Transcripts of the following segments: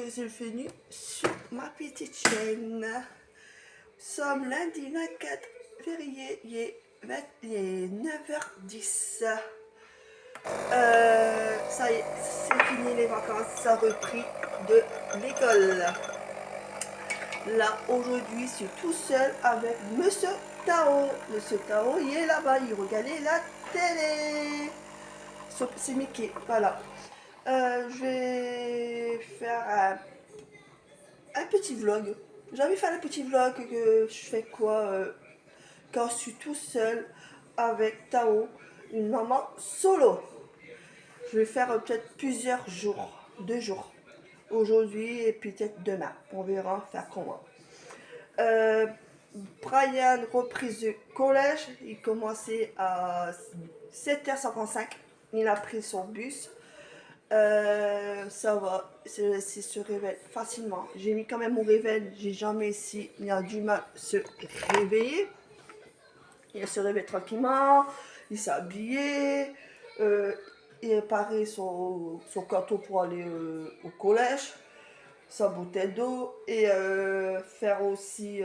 bienvenue sur ma petite chaîne. Nous sommes lundi 24 février, il est 9h10. Ça y est, c'est fini les vacances, ça a repris de l'école. Là, aujourd'hui, je suis tout seul avec Monsieur Tao. Monsieur Tao, il est là-bas, il regardait la télé. C'est Mickey, voilà. Je vais faire un petit vlog. J'avais fait un petit vlog que je fais quoi quand je suis tout seul avec Tao, une maman solo. Je vais faire peut-être plusieurs jours, 2 jours. Aujourd'hui et puis peut-être demain. On verra faire comment. Brian, reprise du collège, il commençait à 7h55. Il a pris son bus. Ça va, c'est se réveille facilement. J'ai mis quand même mon réveil, j'ai jamais essayé, il a du mal à se réveiller. Il se réveille tranquillement, il s'est habillé, il a paré son carton pour aller au collège, sa bouteille d'eau et faire aussi,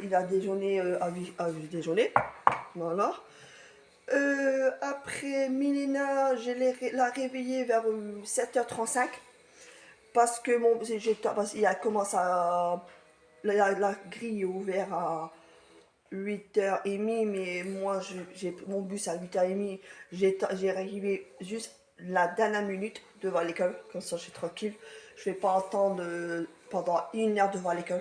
il a déjeuné à déjeuner, voilà. Après Milena, je l'ai réveillée vers 7h35 parce que il a commencé à la grille est ouverte à 8h30, mais moi j'ai mon bus à 8h30. J'ai arrivé juste la dernière minute devant l'école, comme ça je suis tranquille. Je ne vais pas attendre pendant 1 heure devant l'école.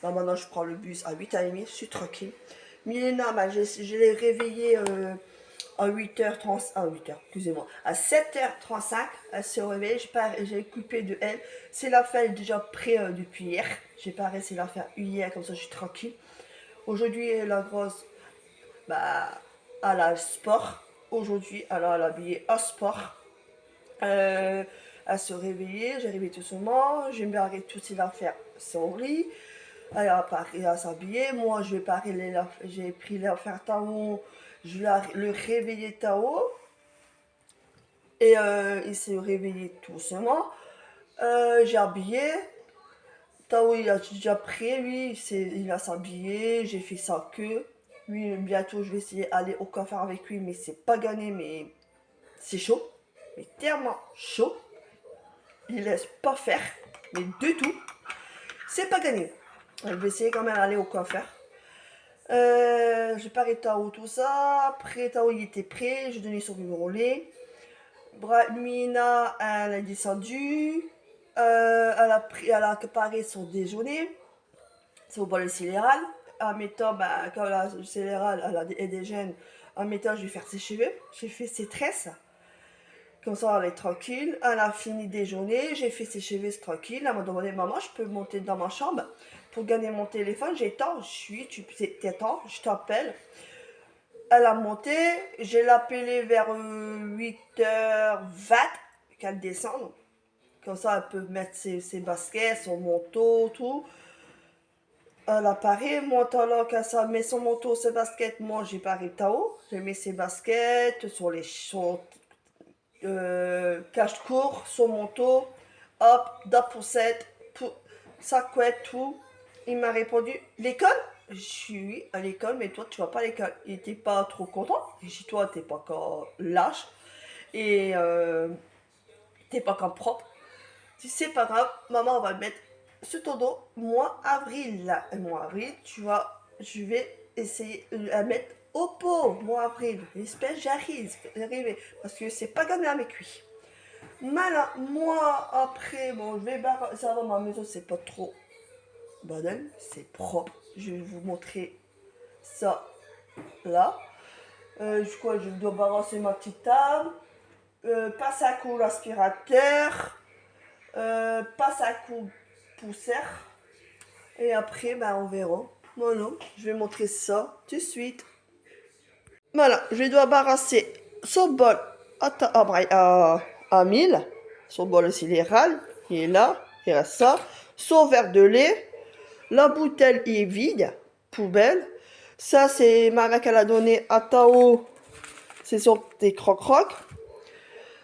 Là maintenant je prends le bus à 8h30, je suis tranquille. Milena, je l'ai réveillée à 8h30, excusez-moi, à 7h35, elle se réveille, j'ai coupé de elle. C'est la fin, elle est déjà prêt depuis hier. J'ai pas réussi à la faire hier, comme ça je suis tranquille. Aujourd'hui, la grosse, bah, elle a le sport. Aujourd'hui, elle a habillé au sport. Elle se réveillait, j'ai réveillé tout doucement, j'ai barré toutes ses affaires son lit. Elle a paré à s'habiller. Moi, j'ai pris l'affaire Tao, le réveillé Tao. Et il s'est réveillé tout doucement. J'ai habillé. Tao, il a déjà pris, lui, il a s'habillé. J'ai fait sa queue. Lui, bientôt, je vais essayer d'aller au coiffeur avec lui, mais c'est pas gagné, mais c'est chaud. Mais tellement chaud. Il laisse pas faire, mais du tout. C'est pas gagné. Je vais essayer quand même d'aller au coiffeur. J'ai paré Tao, tout ça. Après, Tao, il était prêt. J'ai donné son numéro lait. Mina, elle est descendue. Elle a préparé son déjeuner. C'est au bol de céréales. En mettant, quand la céréale, elle déjeune, en mettant, je vais faire ses cheveux. J'ai fait ses tresses. Comme ça, elle est tranquille. Elle a fini de déjeuner. J'ai fait ses cheveux tranquille. Elle m'a demandé, maman, je peux monter dans ma chambre pour gagner mon téléphone. J'ai temps, t'es temps, je t'appelle. Elle a monté, je l'ai appelée vers 8h20 qu'elle descende. Comme ça, elle peut mettre ses baskets, son manteau, tout. Elle a paré, moi, alors qu'elle met son manteau, ses baskets, moi, j'ai paré Tao. J'ai mis ses baskets sur les cache-court, son manteau. Hop, da poussette, sa couette, tout. Il m'a répondu, l'école? Je suis à l'école, mais toi, tu vas pas à l'école. Il était pas trop content. J'ai dit, toi, t'es pas encore lâche. Et t'es pas encore propre. Si c'est pas grave, maman, on va le mettre sur ton dos. Mois avril, je vais essayer de la mettre au pot, mois avril. J'espère que j'arrive. Parce que c'est pas gagné avec lui. Voilà, moi, après, bon, je vais ça va, ma maison, c'est pas trop bordel, c'est propre. Je vais vous montrer ça là. Je dois balancer ma petite table. Passe à coup l'aspirateur. Passe à coup poussière. Et après, on verra. Voilà, je vais montrer ça tout de suite. Voilà, je dois balancer son bol à 1000. Son bol sidéral, il est là. Il reste ça. Son verre de lait. La bouteille est vide, poubelle. Ça, c'est ma mère qu'elle a donné à Tao. C'est son petit croc-croc.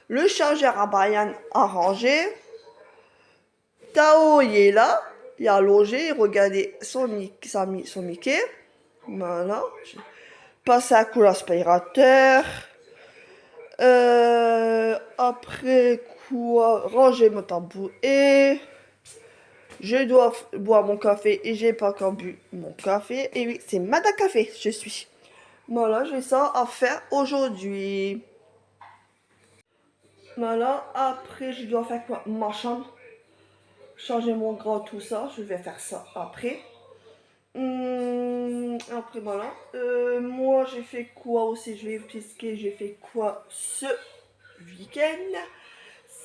Le chargeur à Brian arrangé. Tao, il est là, il est allongé, il regardait son Mickey. Voilà. Je passe à coup l'aspirateur. Après quoi, ranger mon tabouret. Je dois boire mon café et j'ai pas encore bu mon café. Et oui, c'est Madame Café, je suis. Voilà, j'ai ça à faire aujourd'hui. Voilà, après je dois faire quoi? Ma chambre. Changer mon grand, tout ça. Je vais faire ça après. Après voilà. Moi j'ai fait quoi aussi? Je vais vous expliquer. J'ai fait quoi ce week-end?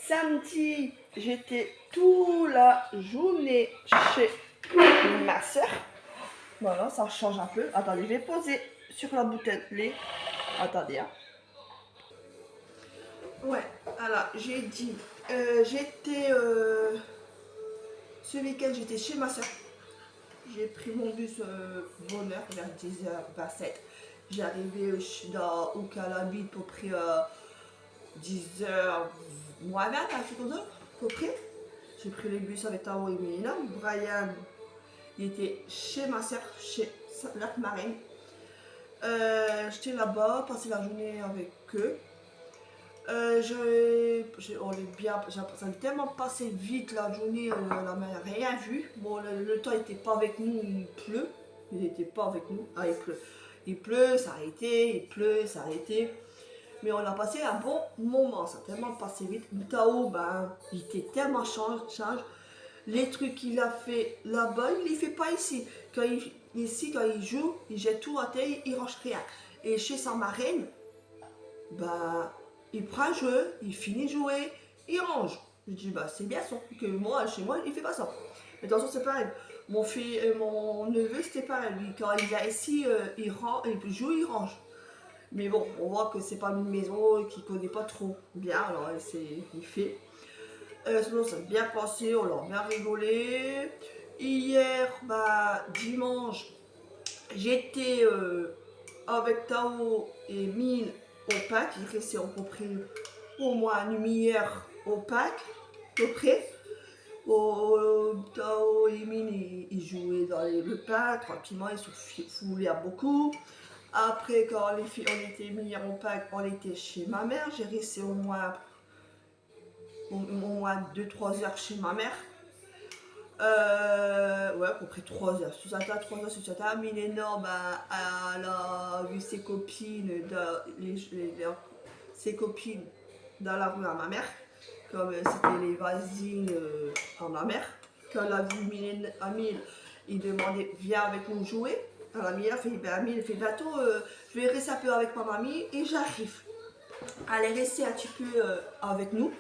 Samedi, j'étais toute la journée chez ma soeur. Voilà, ça change un peu. Attendez, je vais poser sur la bouteille de lait. Attendez, hein. Ouais, alors j'ai dit, j'étais, ce week-end j'étais chez ma soeur. J'ai pris mon bus bonne heure vers 10h27. J'ai arrivé où qu'elle habite pour près 10h moins 20, un truc comme ça, à peu près. J'ai pris le bus avec Tao et Mélina. Brian, il était chez ma soeur, chez Lac Marine. J'étais là-bas, passé la journée avec eux. On est bien, ça a tellement passé vite la journée, on n'a rien vu. Bon, le temps n'était pas avec nous, il pleut. Il n'était pas avec nous. Ah, il pleut. Il pleut, ça a arrêté, il pleut, ça a arrêté. Mais on a passé un bon moment, ça a tellement passé vite. Tao, ben, il était tellement change. Les trucs qu'il a fait là-bas, il ne les fait pas ici. Ici, quand il joue, il jette tout à terre, il range rien. Et chez sa marraine, bah, il prend un jeu, il finit de jouer, il range. Je dis, bah, c'est bien ça, que moi, chez moi, il fait pas ça. Mais de toute façon, c'est pareil. Mon neveu, c'était pareil. Lui, quand il vient ici, il joue, il range. Mais bon, on voit que c'est pas une maison qu'il connaît pas trop bien, alors il fait. Sinon, ça a bien passé, on a bien rigolé. Hier, bah, dimanche, j'étais avec Tao et Mine au parc. J'ai resté à peu près au moins une demi-heure au parc, à peu près. Tao et Mine, ils jouaient dans le parc tranquillement, ils se foulaient beaucoup. Après, quand les filles, on était mis au parc, on était chez ma mère. J'ai resté au moins 2-3 heures chez ma mère. Ouais, à peu près 3 heures. Sous 3 heures, sous ça. Milena, bah, elle a vu ses copines, ses copines dans la rue à ma mère. Comme c'était les voisines à ma mère. Quand elle a vu Amil, il demandait viens avec nous jouer. Alors Amil a fait, ben Amil fait bateau, je vais rester un peu avec ma mamie et j'arrive. Elle est restée un petit peu avec nous.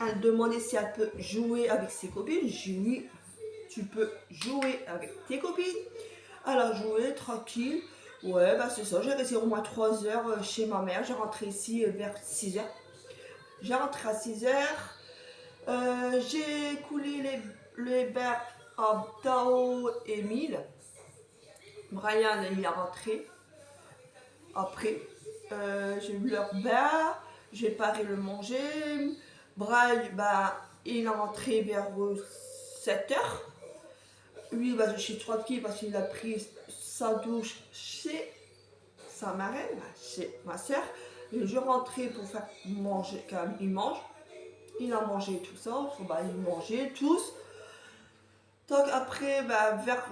Elle demandait si elle peut jouer avec ses copines. J'ai dit oui, tu peux jouer avec tes copines. Elle a joué tranquille. Ouais, bah c'est ça. J'ai resté au moins 3 heures chez ma mère. J'ai rentré ici vers 6 heures. J'ai rentré à 6 heures. J'ai coulé les bains à Tao et Mille. Brian, il est rentré après. J'ai eu leur bain. J'ai paré le manger. Brian, bah, il est rentré vers 7 heures. Lui, bah, je suis tranquille parce qu'il a pris sa douche chez sa marraine, chez ma soeur. Et je rentrais pour faire manger, quand il mange. Il a mangé tout ça, bah, ils mangeaient tous. Donc après, bah, vers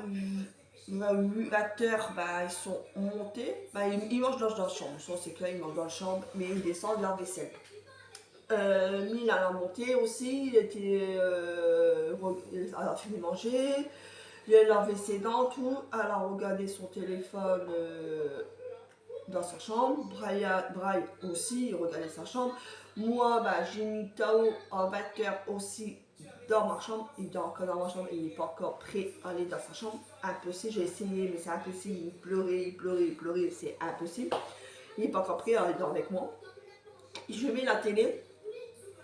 20h, bah, ils sont montés. Bah, ils mangent dans la chambre. Ça, c'est clair, ils mangent dans la chambre, mais ils descendent leur vaisselle. Mine a monté aussi, il a fini de manger. Il a lavé ses dents, tout. Elle a regardé son téléphone dans sa chambre. Brian aussi, il regardait sa chambre. Moi, bah, j'ai mis Tao en 20h aussi dans ma chambre. Il dort encore dans ma chambre. Il n'est pas encore prêt à aller dans sa chambre. Impossible. J'ai essayé, mais c'est impossible. Il pleurait. C'est impossible. Il n'est pas encore prêt à aller dormir avec moi. Je mets la télé.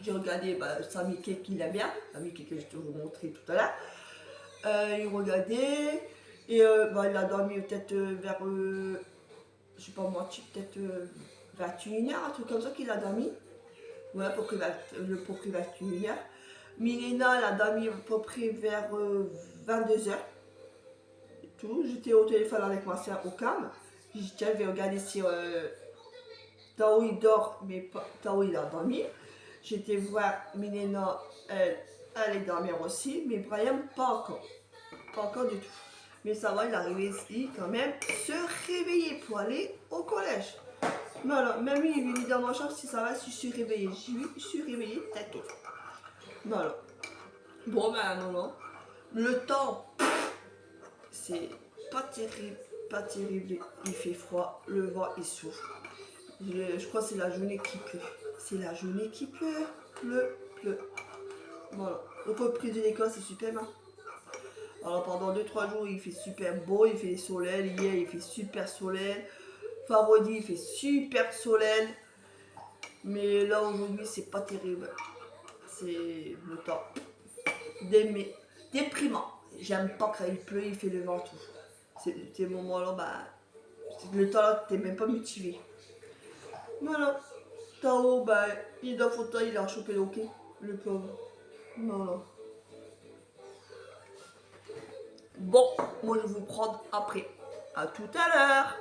J'ai regardé bah, sa Mickey qu'il aime bien. La Mickey que je te vous montrer tout à l'heure. Il regardait et bah, il a dormi peut-être vers, je sais pas moi, peut-être 21h, un truc comme ça qu'il a dormi. Ouais, pour que 21h. Milena, elle a dormi à peu près vers 22h. Tout. J'étais au téléphone avec ma soeur au calme. J'ai dit, tiens, je vais regarder si Tao il dort, mais pas, Tao il a dormi. J'étais voir Milena, elle allait dormir aussi, mais Brian, pas encore. Pas encore du tout. Mais ça va, il est arrivé ici quand même se réveiller pour aller au collège. Mais alors, même lui, il est venu dans ma chambre si ça va, si je suis réveillée. Je suis réveillée, t'inquiète. Voilà. Bon, ben non, non. Le temps, c'est pas terrible, pas terrible. Il fait froid, le vent il souffle. Je crois que c'est la journée qui pleut. C'est la journée qui pleut, pleut. Voilà. Donc reprise de l'école, c'est super bien. Alors pendant 2-3 jours, il fait super beau, il fait soleil. Hier, il fait super soleil. Vendredi, il fait super soleil. Mais là, aujourd'hui, c'est pas terrible. C'est le temps. Déprimant. J'aime pas quand il pleut, il fait le vent tout. Ces moments-là, bah, le temps là, t'es même pas motivé. Voilà. Tao, bah, il est dans le fauteuil, il a chopé le hockey. Le pauvre. Voilà. Bon, moi je vais vous prendre après. À tout à l'heure.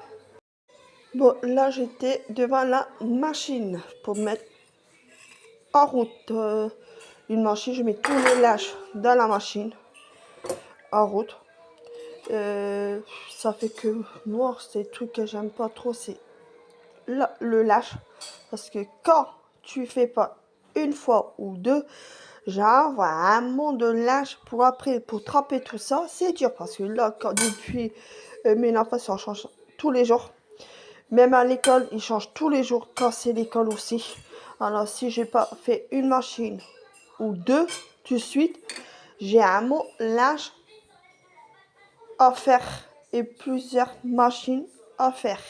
Bon, là j'étais devant la machine pour mettre en route une machine. Je mets tous les lâches dans la machine en route. Ça fait que moi, c'est des trucs que j'aime pas trop, c'est le lâche. Parce que quand tu fais pas une fois ou deux, j'envoie un monde de lâche pour après, pour tremper tout ça, c'est dur. Parce que là, depuis mes enfants, ça change tous les jours. Même à l'école, ils changent tous les jours quand c'est l'école aussi. Alors, si j'ai pas fait une machine ou deux tout de suite, j'ai un mot lâche à faire et plusieurs machines à faire.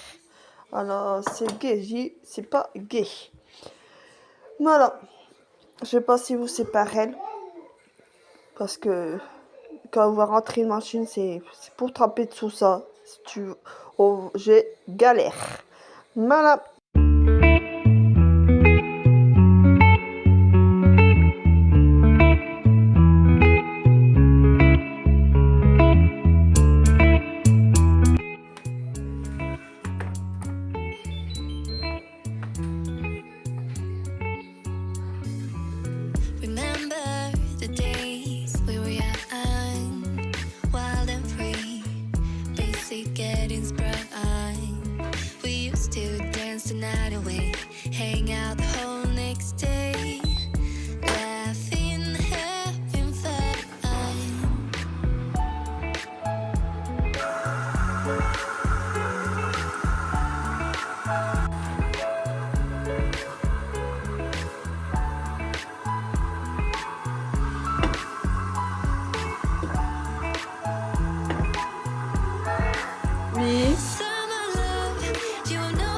Alors, c'est gay, c'est pas gay. Voilà. Je sais pas si vous c'est pareil. Parce que quand on va rentrer une machine, c'est pour tremper tout ça. Si tu, oh, j'ai galère. Voilà. Remember the days we were young, wild and free, basic getting sprung. We used to dance the night away, hang out the whole next day, laughing, having fun. Oui. Summer love, you know.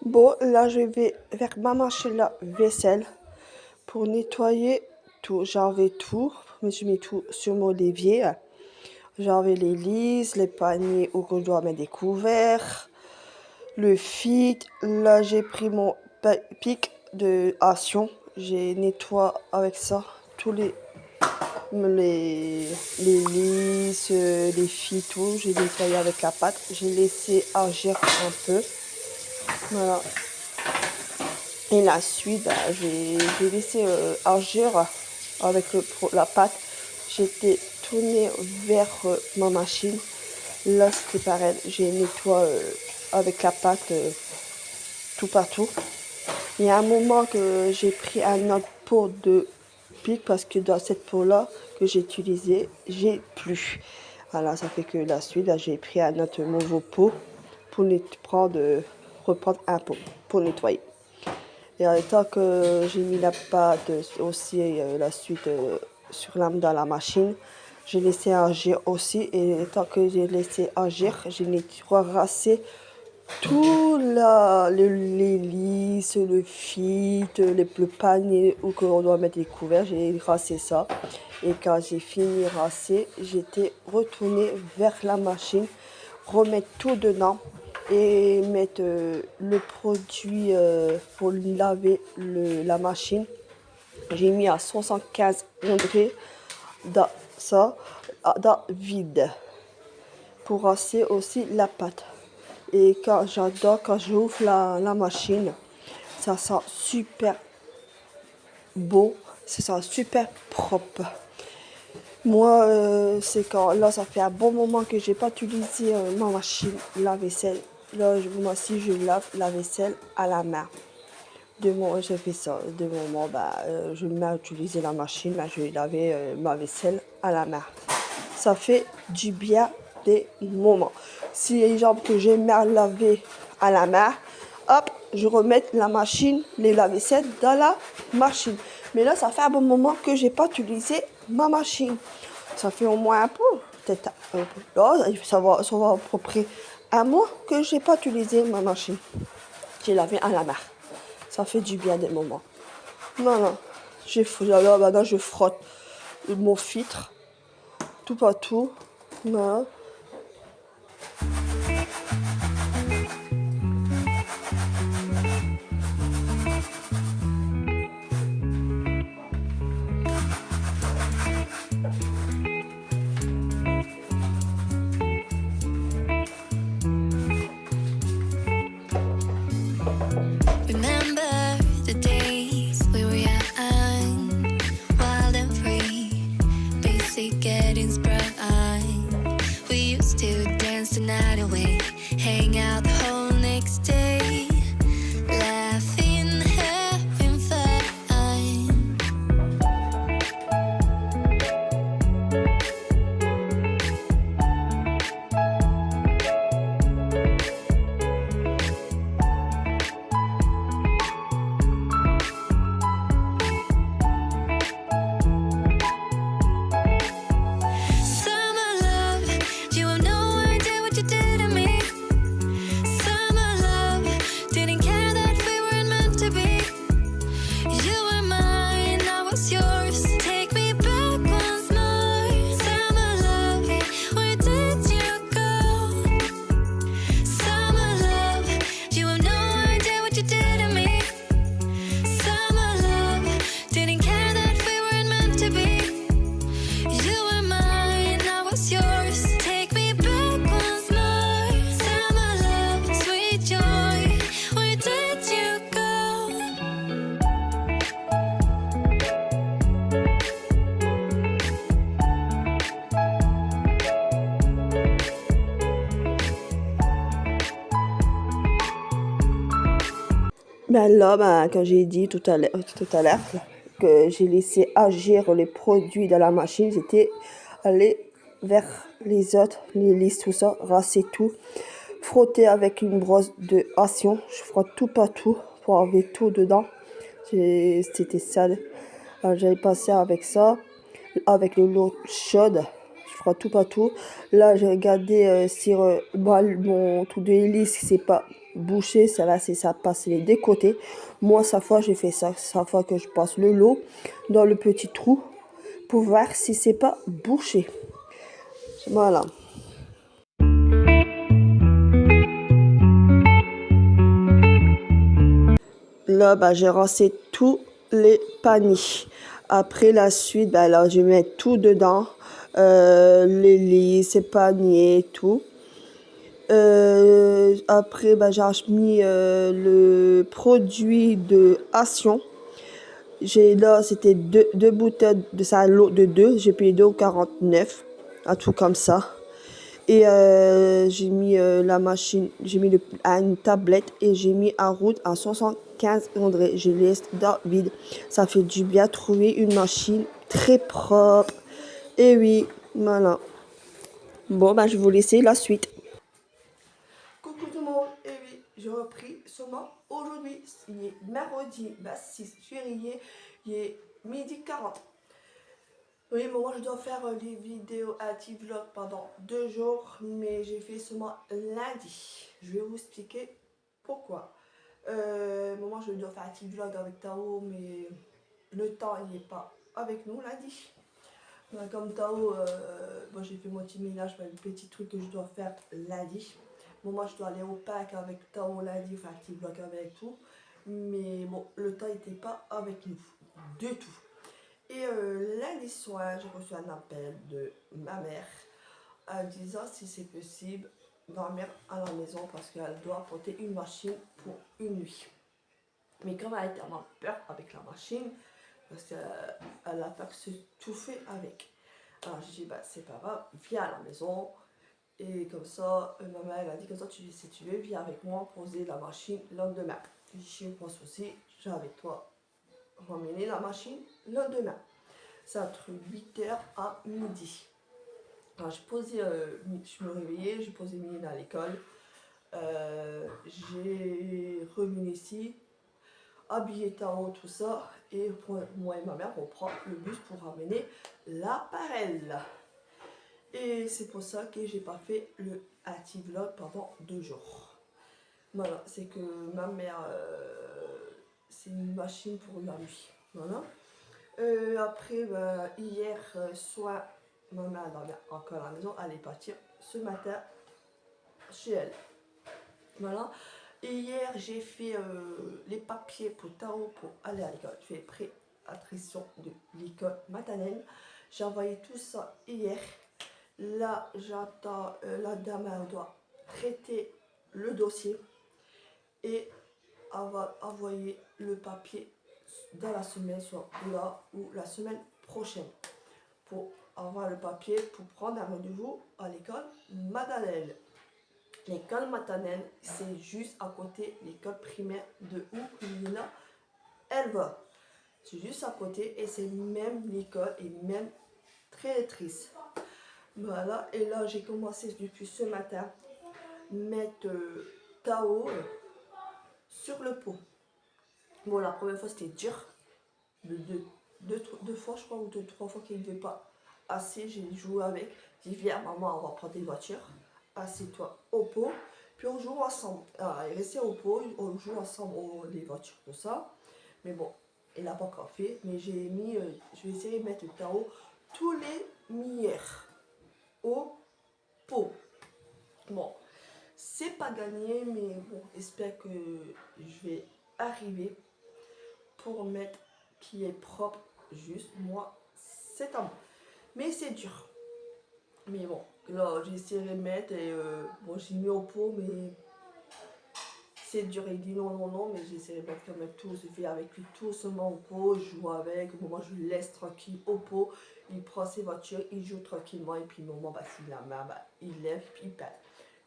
Bon, là, je vais vers ma machine la vaisselle pour nettoyer tout. J'enlève tout, mais je mets tout sur mon évier. J'enlève les lises, les paniers où je dois mettre des couverts, le feed. Là, j'ai pris mon pic de action. J'ai nettoyé avec ça tous les lises, les feeds, tout. J'ai nettoyé avec la pâte. J'ai laissé agir un peu. Voilà. Et la suite, j'ai laissé agir avec la pâte. J'étais tournée vers ma machine. Là, c'était pareil. J'ai nettoyé avec la pâte tout partout. Il y a un moment que j'ai pris un autre pot de pique parce que dans cette pot-là que j'ai utilisé, j'ai plus. Voilà, ça fait que la suite, là, j'ai pris un autre nouveau pot pour reprendre un pot pour nettoyer. Et tant que j'ai mis la pâte aussi, la suite dans la machine, j'ai laissé agir aussi. Et tant que j'ai laissé agir, j'ai ramassé tout les lisses, le fit, le panier où on doit mettre les couverts. J'ai rassé ça. Et quand j'ai fini de rasser, j'étais retournée vers la machine, remettre tout dedans et mettre le produit pour laver la machine. J'ai mis à 75 degrés dans ça, dans vide, pour rasser aussi la pâte. Et quand j'adore, quand j'ouvre la machine, ça sent super beau, ça sent super propre. Moi, c'est quand, là, ça fait un bon moment que j'ai pas utilisé ma machine lave-vaisselle. Là, moi aussi, je lave la vaisselle à la main. J'ai fait ça. De moment, je me mets à utiliser la machine, je vais laver ma vaisselle à la main. Ça fait du bien des moments. Si les jambes que j'aime bien laver à la main, hop, je remets la machine, les lave-vaisselle dans la machine. Mais là, ça fait un bon moment que j'ai pas utilisé ma machine. Ça fait au moins un peu, peut-être un peu. Là, ça va à peu près un mois que j'ai pas utilisé ma machine. J'ai lavé à la main. Ça fait du bien des moments. Voilà. Là, maintenant, je frotte mon filtre tout partout. Voilà. Remember the days we were young, wild and free, basic getting sprung. We used to dance the night away, hang out the whole next day, laughing, having fun. Summer love, you have no idea what you did to me. Summer love, didn't care that we weren't meant to be. You were mine, I was yours. Take me back once more. Summer love, where did you go? Summer love, you have no idea what you did to me. Summer love, didn't care that we weren't meant to be. You were mine, I was yours. Take me back once more. Summer love, sweet joy, where did you go? Là, quand j'ai dit tout à l'heure que j'ai laissé agir les produits dans la machine, j'étais allée vers les autres, les listes, tout ça, rasser tout, frotter avec une brosse de action. Je frotte tout partout pour enlever tout dedans. C'était sale. Alors, j'avais passé avec ça, avec l'eau chaude. Je frotte tout partout. Là, j'ai regardé si mon trou de hélice, c'est pas bouché. Ça va, c'est ça passe des côtés. Moi, sa fois, j'ai fait ça. Sa fois que je passe le lot dans le petit trou pour voir si c'est pas bouché. Voilà. Là, j'ai rassé tous les paniers. Après la suite, là, je mets tout dedans. Les lits, ces paniers, tout. Après, j'ai mis le produit de Action. Là, c'était deux bouteilles de ça, lot de 2. J'ai payé 2,49 €, un truc comme ça. Et j'ai mis la machine, j'ai mis une tablette et j'ai mis en route à 75 degrés. Je laisse dans vide. Ça fait du bien trouver une machine très propre. Et oui, voilà. Bon, je vais vous laisser la suite. Coucou tout le monde, et oui, j'ai repris seulement aujourd'hui. Il est mercredi 6 février, il est 12h40. Oui, moi je dois faire des vidéos anti-vlog pendant 2 jours, mais j'ai fait seulement lundi. Je vais vous expliquer pourquoi. Moi je dois faire anti-vlog avec Tao, mais le temps il n'est pas avec nous lundi. Comme Tao, moi j'ai fait mon petit ménage, le petit truc que je dois faire lundi. Moi je dois aller au parc avec Tao lundi, faire un petit vlog avec tout. Mais bon, le temps n'était pas avec nous, du tout. Et lundi soir, j'ai reçu un appel de ma mère en disant si c'est possible dormir à la maison parce qu'elle doit porter une machine pour une nuit. Mais comme elle a tellement peur avec la machine, parce qu'elle a peur de se touffer avec. Alors j'ai dit, bah, c'est pas grave, viens à la maison. Et comme ça, ma mère elle a dit comme ça, si tu veux, viens avec moi poser la machine le lendemain. J'ai dit, pas de souci, j'ai avec toi ramener la machine le lendemain. C'est entre 8h à midi. Alors, je me réveillais, j'ai posé Mine à l'école. J'ai revenu ici, habillé Tao, tout ça. Et moi et ma mère, on prend le bus pour ramener l'appareil. Et c'est pour ça que j'ai pas fait le active vlog pendant 2 jours. Voilà, c'est que ma mère, c'est une machine pour la nuit. Voilà. Après, hier soir, ma mère dormait encore à la maison, elle est partie ce matin chez elle. Voilà. Et hier, j'ai fait les papiers pour Tao pour aller à l'école. Je fais pré-attrition de l'école maternelle. J'ai envoyé tout ça hier. Là, j'attends, la dame elle doit traiter le dossier et elle va envoyer le papier dans la semaine, soit là ou la semaine prochaine, pour avoir le papier pour prendre un rendez-vous à l'école maternelle. L'école maternelle, c'est juste à côté de l'école primaire de où Lina, elle va. C'est juste à côté et c'est même l'école et même très triste. Voilà, et là j'ai commencé depuis ce matin mettre Tao sur le pot. Bon, la première fois c'était dur. Deux fois, je crois, ou 2, 3 fois qu'il ne devait pas assez. J'ai joué avec. J'ai dit, viens, maman, on va prendre des voitures. Assieds-toi au pot. Puis on joue ensemble. Alors, il est resté au pot, on joue ensemble les voitures, tout ça. Mais bon, il n'a pas encore fait. Mais j'ai mis, je vais essayer de mettre le Tao tous les mi-heures au pot. Bon, c'est pas gagné, mais bon, j'espère que je vais arriver pour mettre qui est propre, juste moi, c'est à moi. Mais c'est dur. Mais bon, là, j'ai essayé de mettre et bon, j'ai mis au pot, mais c'est dur. Il dit non, non, non, mais j'ai essayé de mettre quand même tout. Je fais avec lui tout seulement au pot, je joue avec. Au moment, je le laisse tranquille au pot. Il prend ses voitures, il joue tranquillement. Et puis, au moment, s'il a main, il lève, puis il pète.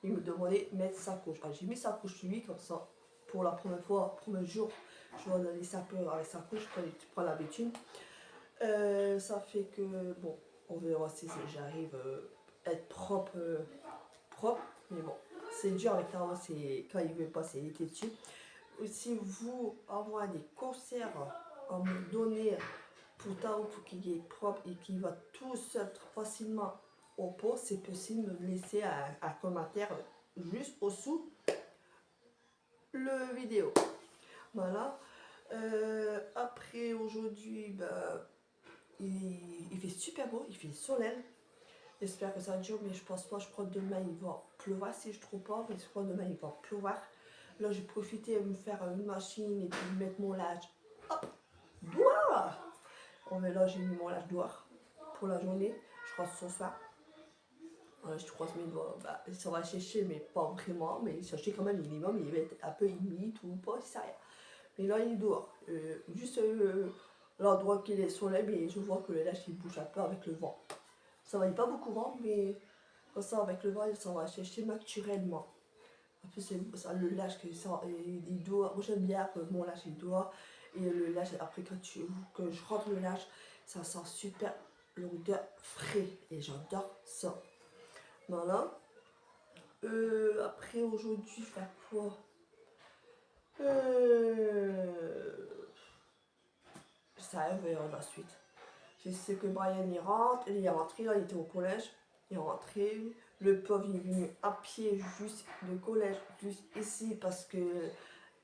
Il me demandait de mettre sa couche. Alors, j'ai mis sa couche sur lui, comme ça, pour la première fois, premier jour. Je vais le laisser un peu avec sa couche, tu prends l'habitude. Ça fait que, bon, on verra si j'arrive à être propre, mais bon, c'est dur avec Tao, c'est quand il veut pas, c'est l'été dessus. Si vous avez des conseils à me donner pour Tao, pour qu'il est propre et qu'il va tout seul facilement au pot, c'est possible de me laisser un commentaire juste au-dessous le vidéo. Voilà. Après aujourd'hui, il fait super beau, il fait soleil. J'espère que ça dure, mais je pense pas. Je crois que demain il va pleuvoir si je trouve pas, mais je crois que demain il va pleuvoir. Là j'ai profité de me faire une machine et puis mettre mon linge. Hop, dehors. Oh, mais là j'ai mis mon linge dehors pour la journée. Je crois ce soir. Je croise mes doigts, ça va sécher, mais pas vraiment, mais sécher quand même minimum, il va être un peu humide ou pas, ça rien. Mais là, il est dehors. Juste l'endroit qu'il est soleil, mais je vois que le lèche il bouge un peu avec le vent. Ça va, il n'y a pas beaucoup de vent, mais ça, avec le vent, ça va sécher naturellement. En plus, c'est ça, le lâche il doit. Moi, j'aime bien que mon lâche il doit. Et le lâche, après, que je rentre le lâche, ça sent super l'odeur frais. Et j'adore ça. Voilà. Après, aujourd'hui, faire quoi? Ça verra la suite. Je sais que Brian il rentre, il est rentré, là il était au collège, il est rentré, le pauvre il est venu à pied juste de collège, juste ici parce que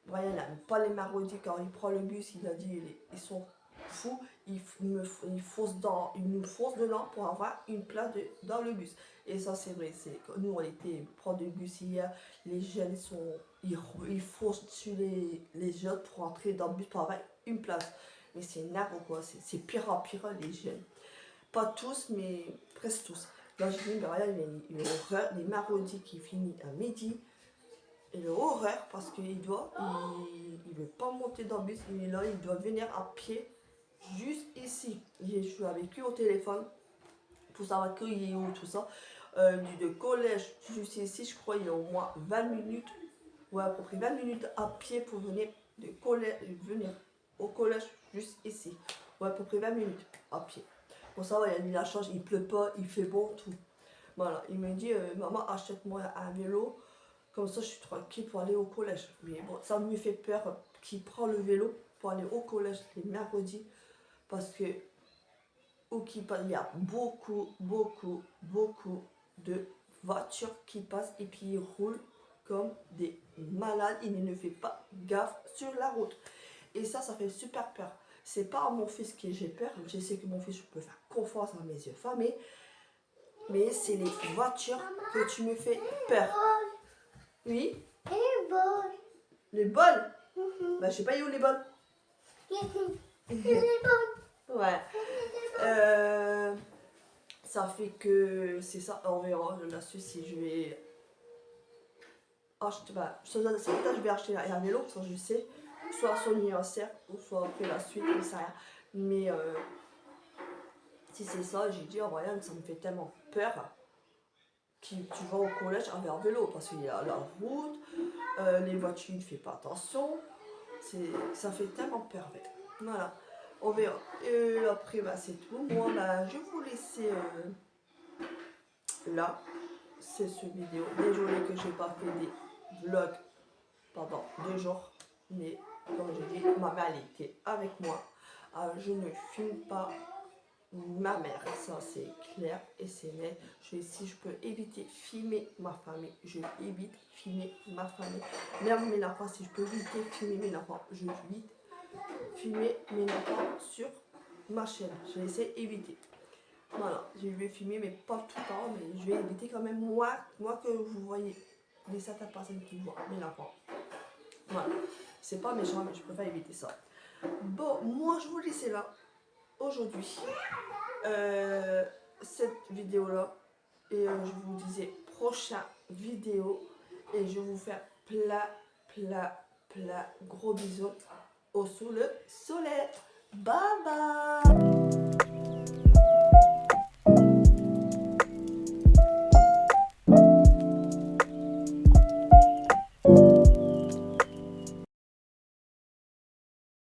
Brian n'aime pas les maraudis quand il prend le bus, il a dit ils sont fous, il nous fonce dedans pour avoir une place dans le bus. Et ça c'est vrai, nous on était prendre le bus hier, les jeunes ils foncent sur les jeunes pour entrer dans le bus pour avoir une place. Mais c'est énervant quoi, c'est pire en pire les jeunes. Pas tous, mais presque tous. Là, je dis, ben regarde, il est horreur, les mardis qui finit à midi. Il est horreur parce qu'il veut pas monter dans le bus, il est là, il doit venir à pied juste ici. Je suis avec lui au téléphone pour savoir qu'il est où, tout ça. Du collège juste ici, je crois, il y a au moins 20 minutes, ouais, à peu près 20 minutes à pied pour venir, venir au collège juste ici. Ouais, à peu près 20 minutes à pied. Bon, ça va, il a mis la chance, il pleut pas, il fait bon, tout. Voilà, il me dit, maman, achète-moi un vélo, comme ça je suis tranquille pour aller au collège. Mais bon, ça me fait peur qu'il prend le vélo pour aller au collège les mercredis, parce que il y a beaucoup de voitures qui passent et puis ils roulent comme des malades. Il ne fait pas gaffe sur la route. Et ça fait super peur. C'est pas à mon fils que j'ai peur. Je sais que mon fils, je peux faire confiance à mes yeux fermés. Mais c'est les voitures que tu me fais peur. Oui? Les bols. Les bols? Bah, je sais pas, où les bols? Les bols. Ouais. Ça fait que c'est ça. On verra là-dessus si je vais acheter. Bah, je vais acheter un vélo, ça je sais. Soit à son anniversaire, ou soit après la suite, je sais rien. Mais si c'est ça, j'ai dit, oh Brian, ça me fait tellement peur que tu vas au collège avec un vélo parce qu'il y a la route, les voitures, il ne fait pas attention. Ça fait tellement peur en fait. Voilà, on verra. Après, bah, c'est tout. Moi, bah, je vais vous laisser là. C'est ce vidéo. Désolé que j'ai pas fait des vlogs pendant 2 jours. Mais comme j'ai dit, ma mère elle était avec moi. Je ne filme pas ma mère, ça c'est clair et c'est net. Si je peux éviter filmer ma famille, je évite filmer ma famille. Même mes enfants, si je peux éviter filmer mes enfants, je évite filmer mes enfants sur ma chaîne. Je vais essayer d'éviter. Voilà, je vais filmer, mais pas tout le temps, mais je vais éviter quand même moi que vous voyez les certaines personnes qui voient mes enfants. Voilà, c'est pas méchant, mais je préfère éviter ça. Bon, moi je vous laisse là aujourd'hui. Cette vidéo là et je vous disais prochaine vidéo et je vous fais plein gros bisous au sous le soleil. Bye bye.